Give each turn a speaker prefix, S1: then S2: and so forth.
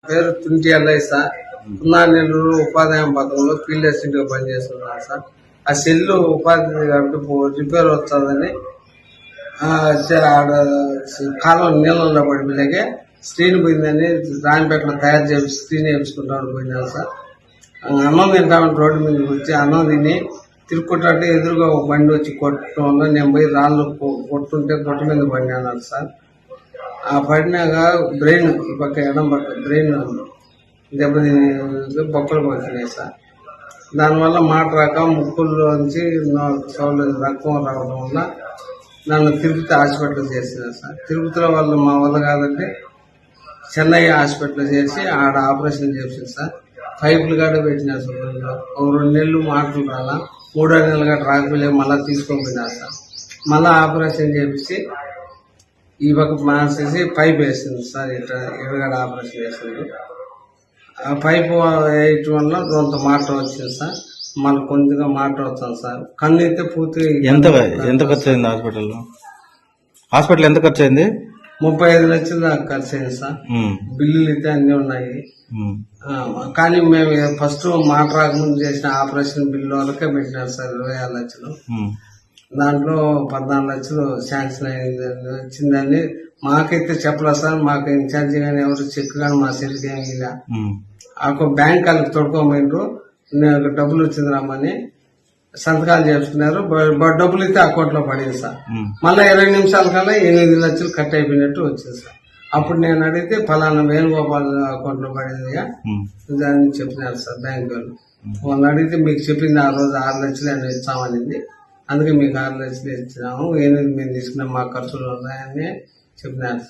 S1: పేరు తుంటి అల్లయ్య సార్. నెల్లూరు ఉపాధి పథకంలో ఫీల్డ్ అసిస్టెంట్ గా పనిచేస్తున్నాను సార్. ఆ సెల్లు ఉపాధి కాబట్టి రిపేర్ వస్తుందని కాలం నీళ్ళలో పడిపోలేకే స్క్రీన్ పోయిందని రాణిపేటలో తయారు చేసి స్క్రీన్ వేయించుకుంటామని పోయినాను సార్. అన్నం తింటామని రోడ్డు మీదకి వచ్చి అన్నం తిని తిరుక్కుంటే ఎదురుగా ఒక బండి వచ్చి కొట్టడం వల్ల నేను పోయి రాళ్ళు కొట్టుంటే కొట్ట మీద పడినాను సార్. ఆ పడినాక బ్రెయిన్ ఈ పక్క ఎడం పక్క బ్రెయిన్ దెబ్బతిని బొక్కలు పడుతున్నాయి సార్. దానివల్ల మాట రాక ముక్కుల్లోంచి రక్తం రావడం వల్ల నన్ను తిరుపతి హాస్పిటల్ చేసినారు సార్. తిరుపతిలో వాళ్ళు మా వల్ల కాదంటే చెన్నై హాస్పిటల్ చేసి ఆడ ఆపరేషన్ చేసింది సార్. పైపులు కాడ పెట్టినారు సార్. ఒక 2 నెలలు మాటలు రాలా, 3వ నెలలు గట్రా రాకపోలే మళ్ళీ తీసుకోపోయినారు సార్. మళ్ళీ ఆపరేషన్ చేపించి ఈ పక్క మార్చేసి పైప్ వేసింది సార్. ఇట్లా ఎడగడ ఆపరేషన్ చేసింది. ఆ పైపు వేయటం వల్ల కొంత మాట వచ్చింది సార్. మళ్ళీ కొద్దిగా మాట వస్తాను సార్. కన్ను అయితే పూర్తిగా
S2: ఎంత ఖర్చు అయింది హాస్పిటల్ ఎంత ఖర్చు అయింది?
S1: 35 లక్షలు దాకా ఖర్చు అయింది సార్. బిల్లులు అయితే అన్ని ఉన్నాయి. కానీ మేము ఫస్ట్ మాట రాకముందు చేసిన ఆపరేషన్ బిల్లు వరకే పెట్టినారు సార్ 26 లక్షలు. దాంట్లో 14 లక్షలు శాంక్షన్ అయింది వచ్చిందని మాకైతే చెప్పలేదు సార్. మాకు ఇన్ఛార్జి కానీ ఎవరు చెక్ కానీ మా సెల్కి ఏమి ఇలా బ్యాంక్ వాళ్ళకి తొడుకోమైండ్రు. నాకు డబ్బులు వచ్చింది రమ్మని సంతకాలు చేసుకున్నారు. డబ్బులు అయితే అకౌంట్లో పడింది సార్. మళ్ళీ 20 నిమిషాల కల్లా 8 లక్షలు కట్ అయిపోయినట్టు వచ్చింది సార్. అప్పుడు నేను అడిగితే ఫలానా వేణుగోపాల్ అకౌంట్ లో పడింది దాన్ని చెప్పినారు సార్ బ్యాంక్ వాళ్ళు అడిగితే మీకు చెప్పింది ఆ రోజు 6 లక్షలు అని ఇస్తామనింది. అందుకే మీకు 6 లక్షలు ఇచ్చినాము. 8 మేము తీసుకున్నాం, మా ఖర్చులు ఉన్నాయని చెప్పినారు.